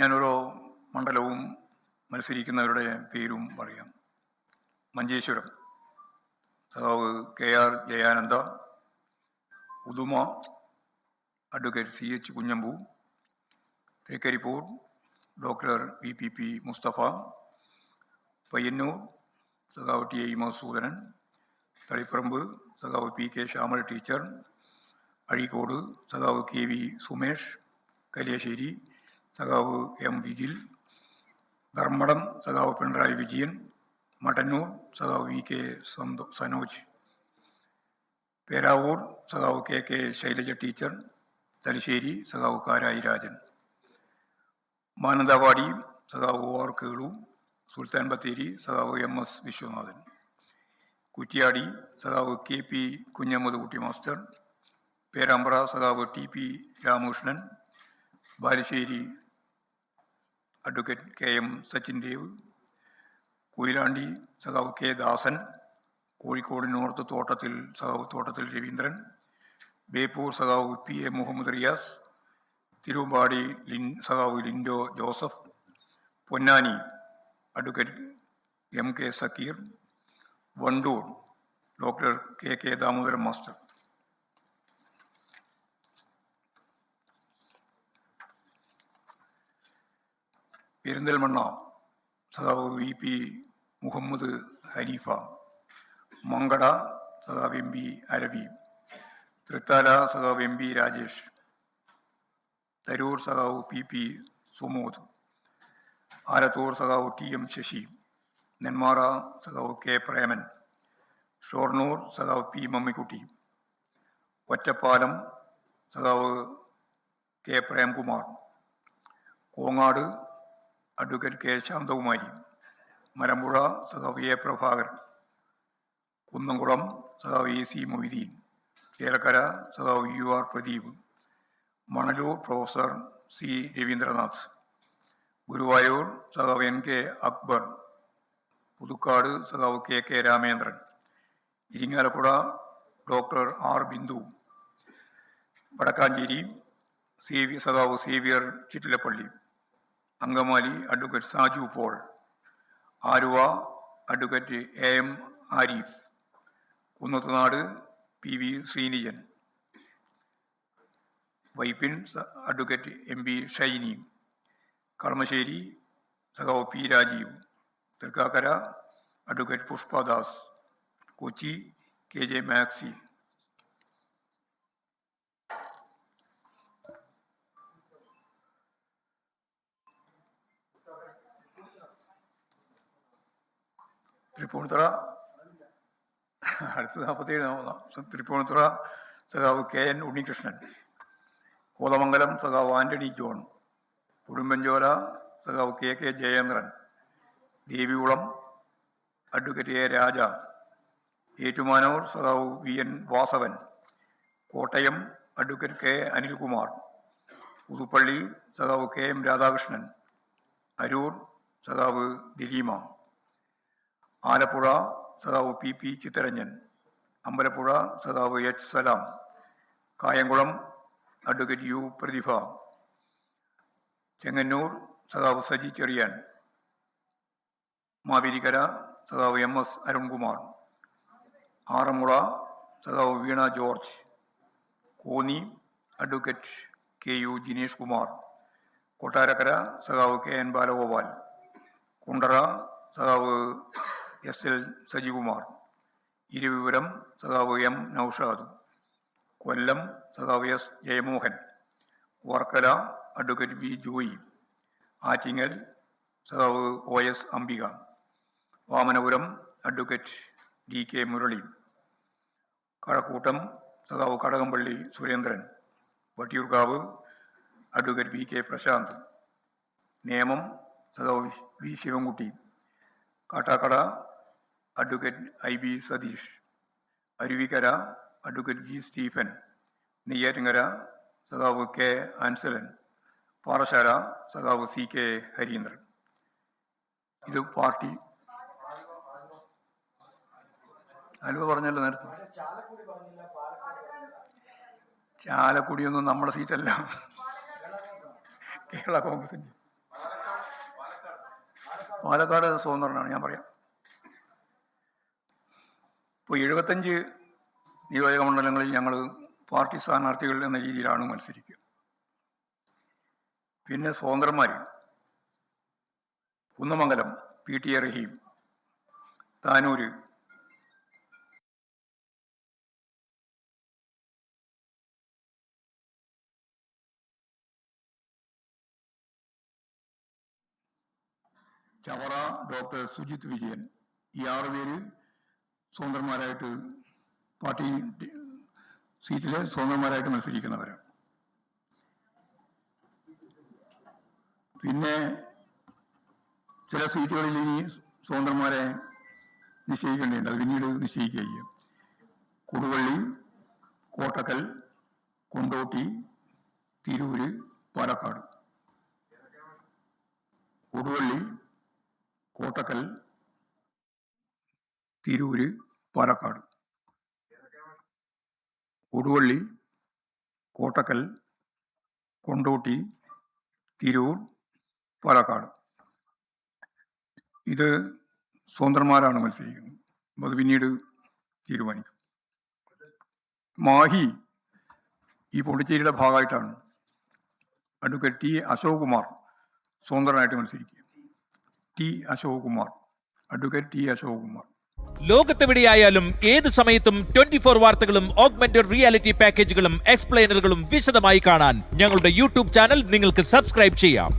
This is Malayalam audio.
ഞാനോരോ മണ്ഡലവും മത്സരിക്കുന്നവരുടെ പേരും പറയാം. മഞ്ചേശ്വരം സഖാവ് KR Jayananda, Uduma advocate CH Kunhambu, Trikaripur doctor VPP Mustafa, Payyanur സഖാവ് TI മധുസൂദനൻ, തളിപ്പറമ്പ് സഖാവ് PK ശ്യാമൾ ടീച്ചർ, അഴീക്കോട് സഖാവ് KV സുമേഷ്, കലിയശ്ശേരി സഖാവ് M വിജിൽ, ധർമ്മടം സഖാവ് പിണറായി വിജയൻ, മട്ടന്നൂർ സഖാവ് VK സനോജ്, പേരാവൂർ സഖാവ് KK ശൈലജ ടീച്ചർ, തലശ്ശേരി സഖാവ് കാരായി രാജൻ, മാനന്തവാടി സഖാവ് OR കേളു, സുൽത്താൻ ബത്തേരി സഖാവ് MS വിശ്വനാഥൻ, കുറ്റിയാടി സഖാവ് KP കുഞ്ഞമ്മദ് കുട്ടി മാസ്റ്റർ, പേരാമ്പ്ര സഖാവ് TP Ramakrishnan, Balussery advocate KM Sachin Dev, Koyilandy സഖാവ് K ദാസൻ, കോഴിക്കോട് നോർത്ത് തോട്ടത്തിൽ സഖാവ് തോട്ടത്തിൽ രവീന്ദ്രൻ, ബേപ്പൂർ സഖാവ് PA മുഹമ്മദ് റിയാസ്, തിരുവമ്പാടി സഖാവ് Linto Joseph, Ponnani advocate MK Sakeer, Wandoor doctor KK Damodaran master. Perinthalmanna സഖാവ് VP മുഹമ്മദ് ഹനീഫ, മങ്കട സഖാവ് MB അരവി, തൃത്താല സഖാവ് MB രാജേഷ്, തരൂർ സഖാവ് PP സുമോദ്, ആലത്തൂർ സഖാവ് TM ശശി, നെന്മാറ സഖാവ് K പ്രേമൻ, ഷൊർണൂർ സഖാവ് P മമ്മിക്കുട്ടി, ഒറ്റപ്പാലം സഖാവ് K Premkumar, Kongad advocate K Santhakumari, Malampuzha സഖാവ് A പ്രഭാകരൻ, കുന്നംകുളം സഖാവ് AC മൊയ്തീൻ, ചേലക്കര സഖാവ് UR Pradeep, Manalur professor C Raveendranath, Guruvayur സഖാവ് NK അക്ബർ, പുതുക്കാട് സഖാവ് KK Ramendran, Irinjalakuda doctor R Bindu, Wadakkanchery സഖാവ് Xavier Chittilappilly, Angamaly advocate Saju Paul, Aluva advocate AM Arif, Kunnathunad PV Sreenijan, Vypin advocate MB Shiny, Kalamassery സഖാവ് P Rajeev, Thrikkakara advocate Pushpadas, Kochi KJ Maxi. Thrippunithura അടുത്ത 47 തൃപ്പൂണിത്തുറ സഖാവ് KN ഉണ്ണികൃഷ്ണൻ, കോതമംഗലം സഖാവ് ആന്റണി ജോൺ, ഉടുമ്പൻചോല സഖാവ് KK Jayendran, Devikulam advocate A രാജ, ഏറ്റുമാനൂർ സഖാവ് VN Vasavan, Kottayam advocate K Anilkumar, Puthuppally സഖാവ് KM രാധാകൃഷ്ണൻ, അരൂർ സഖാവ് ദിലീമ, ആലപ്പുഴ സഖാവ് PP ചിത്തരഞ്ജൻ, അമ്പലപ്പുഴ സഖാവ് H Salam, Kayamkulam advocate U Prathibha, Chengannur സഖാവ് സജി ചെറിയാൻ, മാവേലിക്കര സഖാവ് MS അരുൺകുമാർ, ആറന്മുള സഖാവ് Veena George, Konni advocate KU Jinesh Kumar, Kottarakkara സഖാവ് KN ബാലഗോപാൽ, കുണ്ടറ സഖാവ് SL സജികുമാർ, ഇരുവിപുരം സഖാവ് M നൌഷാദ്, കൊല്ലം സഖാവ് S Jayamohan, Varkala advocate V Joy, Attingal സഖാവ് OS Ambika, Vamanapuram advocate DK Murali, Kazhakkoottam സഖാവ് കടകംപള്ളി സുരേന്ദ്രൻ, വട്ടിയൂർക്കാവ് അഡ്വക്കേറ്റ് VK പ്രശാന്ത്, നേമം സഖാവ് V Sivankutty, Kattakada advocate IB Satheesh, Aruvikkara advocate G Stephen, Neyyattinkara സഖാവ് K ആൻസലൻ, പാറശാല സഖാവ് CK ഹരീന്ദ്രൻ. ഇത് പാർട്ടി ആലുവ പറഞ്ഞല്ലോ നേരത്തെ. ചാലക്കുടിയൊന്നും നമ്മുടെ സീറ്റല്ല, കേരള കോൺഗ്രസിൻ്റെ. പാലക്കാട് സ്വതന്ത്രനാണ്, ഞാൻ പറയാം. ഇപ്പോൾ 75 നിയോജക മണ്ഡലങ്ങളിൽ ഞങ്ങൾ പാർട്ടി സ്ഥാനാർത്ഥികൾ എന്ന രീതിയിലാണ് മത്സരിക്കുക. പിന്നെ സ്വതന്ത്രന്മാർ കുന്നമംഗലം PTA റഹീം, താനൂര്, ചവറ ഡോക്ടർ സുജിത് വിജയൻ, ഈ 6 പേര് സ്വതന്ത്രന്മാരായിട്ട് പാർട്ടി സീറ്റിൽ സ്വതന്ത്രന്മാരായിട്ട് മത്സരിക്കുന്നവരാണ്. പിന്നെ ചില സീറ്റുകളിൽ ഇനി സ്വതന്ത്രന്മാരെ നിശ്ചയിക്കേണ്ടതുണ്ട്, അത് പിന്നീട് നിശ്ചയിക്കുക ചെയ്യും. കൊടുവള്ളി, കോട്ടക്കൽ, കൊണ്ടോട്ടി, തിരൂര്, പാലക്കാട്. കൊടുവള്ളി, കോട്ടക്കൽ, തിരൂര്, പാലക്കാട്. കൊടുവള്ളി, കോട്ടക്കൽ, കൊണ്ടോട്ടി, തിരൂർ, പാലക്കാട്. ഇത് സ്വതന്ത്രന്മാരാണ് മത്സരിക്കുന്നത്. അത് പിന്നീട് തീരുമാനിക്കും. മാഹി ഈ പോണ്ടിച്ചേരിയുടെ ഭാഗമായിട്ടാണ്. Advocate T. അശോക് കുമാർ സ്വതന്ത്രനായിട്ട് മത്സരിക്കുക. Advocate T. അശോക് കുമാർ. ലോകത്തെവിടെയായാലും ഏത് സമയത്തും 24 വാർത്തകളും ഓഗ്മെന്റഡ് റിയാലിറ്റി പാക്കേജുകളും എക്സ്പ്ലെയിനറുകളും വിശദമായി കാണാൻ ഞങ്ങളുടെ യൂട്യൂബ് ചാനൽ നിങ്ങൾക്ക് സബ്സ്ക്രൈബ് ചെയ്യാം.